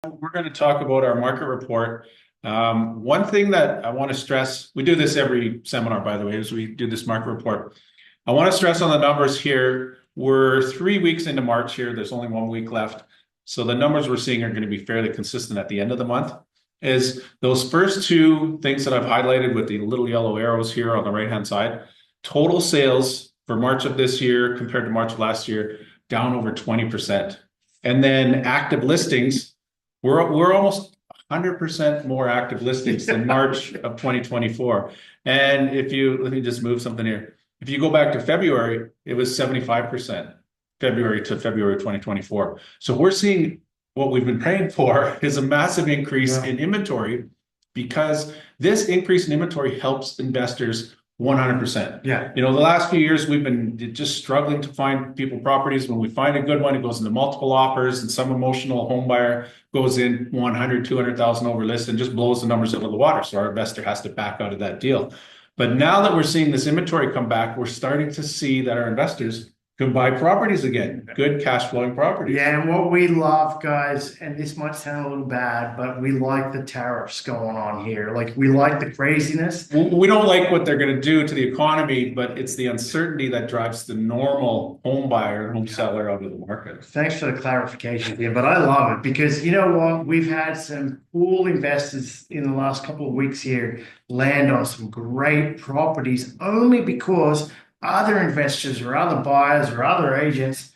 We're going to talk about our market report. One thing that I want to stress, we do this every seminar, by the way, as we do this market report. I want to stress on the numbers here. We're 3 weeks into March here. There's only 1 week left. So the numbers we're seeing are going to be fairly consistent at the end of the month. Is those first two things that I've highlighted with the little yellow arrows here on the right-hand side, total sales for March of this year compared to March of last year, down over 20%. And then active listings, we're almost 100% more active listings than March of 2024. And let me just move something here. If you go back to February, it was 75% February to February 2024. So we're seeing what we've been praying for is a massive increase in inventory, because this increase in inventory helps investors 100%. Yeah. The last few years, we've been just struggling to find people properties. When we find a good one, it goes into multiple offers, and some emotional home buyer goes in 100, 200,000 over list and just blows the numbers out of the water. So our investor has to back out of that deal. But now that we're seeing this inventory come back, we're starting to see that our investors can buy properties again, good cash flowing properties. Yeah, and what we love, guys, and this might sound a little bad, but we like the tariffs going on here. Like, we like the craziness. We don't like what they're going to do to the economy, but it's the uncertainty that drives the normal home buyer, home seller out of the market. Thanks for the clarification here, but I love it because you know what? We've had some cool investors in the last couple of weeks here land on some great properties only because other investors or other buyers or other agents,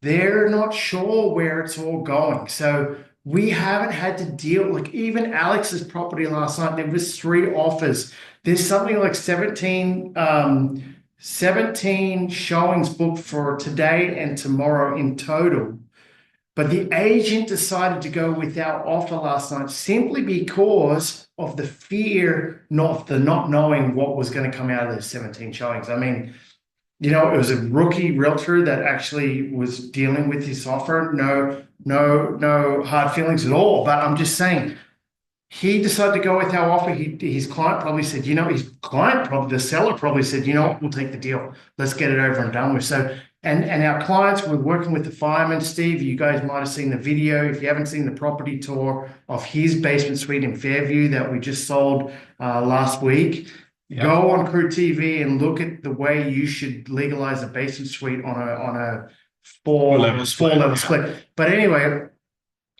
they're not sure where it's all going. So we haven't had to deal, like even Alex's property last night, there was 3 offers. There's something like 17 showings booked for today and tomorrow in total. But the agent decided to go with our offer last night simply because of the fear, not knowing what was going to come out of those 17 showings. I mean, it was a rookie realtor that actually was dealing with this offer. No hard feelings at all. But I'm just saying, he decided to go with our offer. His client probably said, the seller probably said, we'll take the deal. Let's get it over and done with. So, and our clients, we're working with the fireman, Steve. You guys might have seen the video. If you haven't seen the property tour of his basement suite in Fairview that we just sold last week, go on Crew TV and look at the way you should legalize a basement suite on a four-level split. But anyway,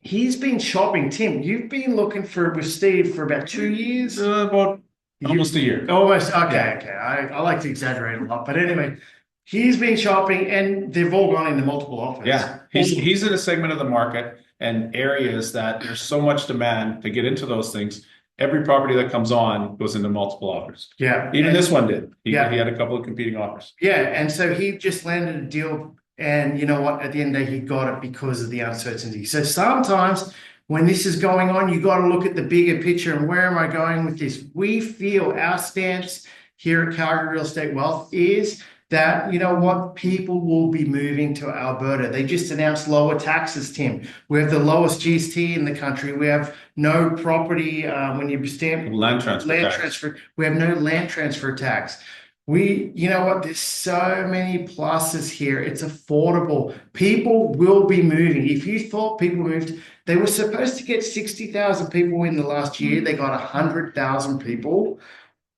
he's been shopping. Tim, you've been looking with Steve for about 2 years? About almost a year. Almost. Okay. I like to exaggerate a lot. But anyway, he's been shopping and they've all gone into multiple offers. Yeah. He's in a segment of the market and areas that there's so much demand to get into those things. Every property that comes on goes into multiple offers. Yeah. Even this one did. He had a couple of competing offers. Yeah. And so he just landed a deal. And you know what? At the end of the day, he got it because of the uncertainty. So sometimes when this is going on, you got to look at the bigger picture. And where am I going with this? We feel our stance here at Calgary Real Estate Wealth is that, people will be moving to Alberta. They just announced lower taxes, Tim. We have the lowest GST in the country. We have no property when you stamp land transfer. We have no land transfer tax. There's so many pluses here. It's affordable. People will be moving. If you thought people moved, they were supposed to get 60,000 people in the last year. They got 100,000 people.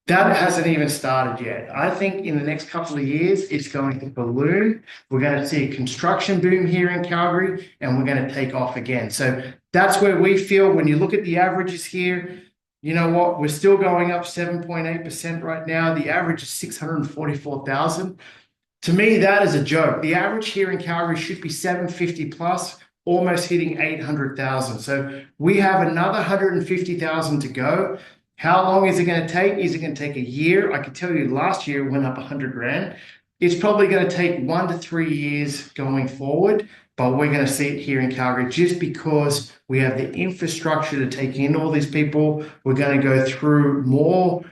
That hasn't even started yet. I think in the next couple of years, it's going to balloon. We're going to see a construction boom here in Calgary, and we're going to take off again. So that's where we feel when you look at the averages here, you know what? We're still going up 7.8% right now. The average is 644,000. To me, that is a joke. The average here in Calgary should be 750 plus, almost hitting 800,000. So we have another 150,000 to go. How long is it going to take? Is it going to take a year? I can tell you last year it went up 100 grand. It's probably going to take 1 to 3 years going forward, but we're going to see it here in Calgary just because we have the infrastructure to take in all these people. We're going to go through more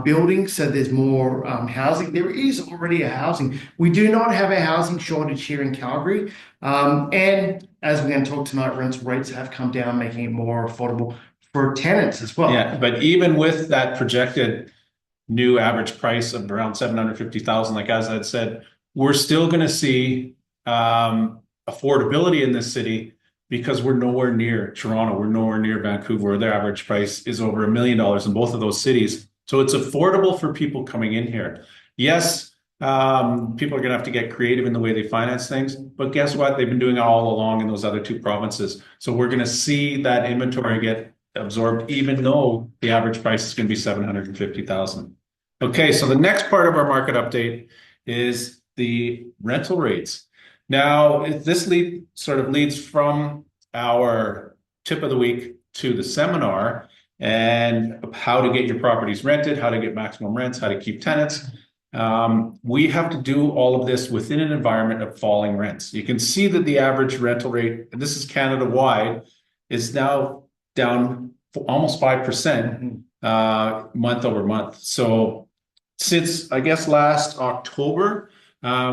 buildings, so there's more housing. There is already a housing. We do not have a housing shortage here in Calgary. And as we're going to talk tonight, rental rates have come down, making it more affordable for tenants as well. Yeah, but even with that projected new average price of around 750,000, like Azad said, we're still going to see affordability in this city because we're nowhere near Toronto, we're nowhere near Vancouver, where their average price is over $1 million in both of those cities. So it's affordable for people coming in here. Yes, people are going to have to get creative in the way they finance things, but guess what? They've been doing it all along in those other two provinces. So we're going to see that inventory get absorbed, even though the average price is going to be $750,000. Okay, so the next part of our market update is the rental rates. Now, this sort of leads from our tip of the week to the seminar and how to get your properties rented, how to get maximum rents, how to keep tenants. We have to do all of this within an environment of falling rents. You can see that the average rental rate, and this is Canada-wide, is now down almost 5% month over month. So since, I guess, last October,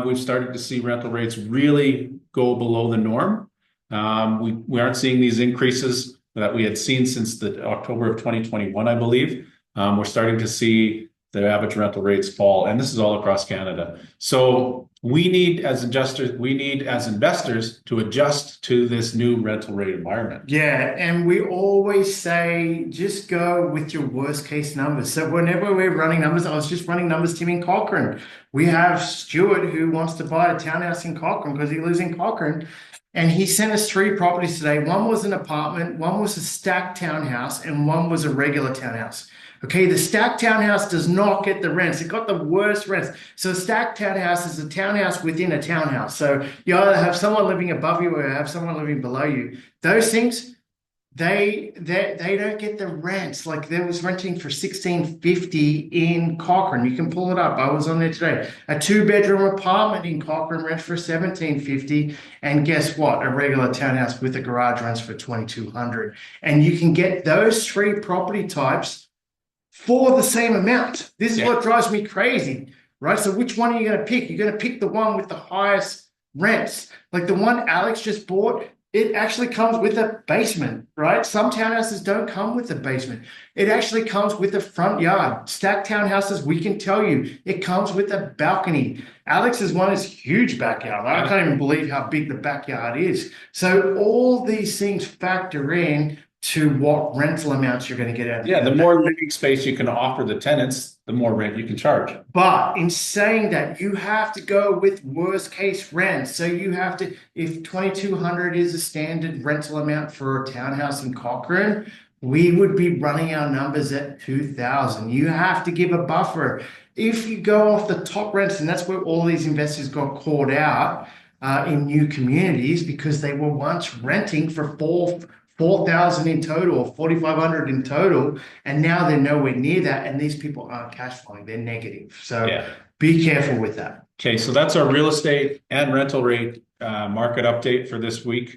we've started to see rental rates really go below the norm. We aren't seeing these increases that we had seen since the October of 2021, I believe. We're starting to see the average rental rates fall, and this is all across Canada. So we need as investors to adjust to this new rental rate environment. Yeah, and we always say just go with your worst case numbers. So whenever we're running numbers, I was just running numbers, Tim, in Cochrane. We have Stuart who wants to buy a townhouse in Cochrane because he lives in Cochrane. And he sent us 3 properties today. One was an apartment, one was a stacked townhouse, and one was a regular townhouse. Okay, the stacked townhouse does not get the rents. It got the worst rents. So a stacked townhouse is a townhouse within a townhouse. So you either have someone living above you or you have someone living below you. Those things, they don't get the rents. Like there was renting for $1,650 in Cochrane. You can pull it up. I was on there today. A 2-bedroom apartment in Cochrane rents for $1,750. And guess what? A regular townhouse with a garage rents for $2,200. And you can get those 3 property types for the same amount. This is what drives me crazy, right? So which one are you going to pick? You're going to pick the one with the highest rents. Like the one Alex just bought, it actually comes with a basement, right? Some townhouses don't come with a basement. It actually comes with a front yard. Stacked townhouses, we can tell you, it comes with a balcony. Alex's one is huge backyard. I can't even believe how big the backyard is. So all these things factor in to what rental amounts you're going to get out of it. Yeah, the more living space you can offer the tenants, the more rent you can charge. But in saying that, you have to go with worst case rents. So you have to, if $2,200 is a standard rental amount for a townhouse in Cochrane, we would be running our numbers at $2,000. You have to give a buffer. If you go off the top rents, and that's where all these investors got caught out in new communities because they were once renting for $4,000 in total, or $4,500 in total, and now they're nowhere near that, and these people aren't cash flowing, they're negative. So be careful with that. Okay, so that's our real estate and rental rate market update for this week.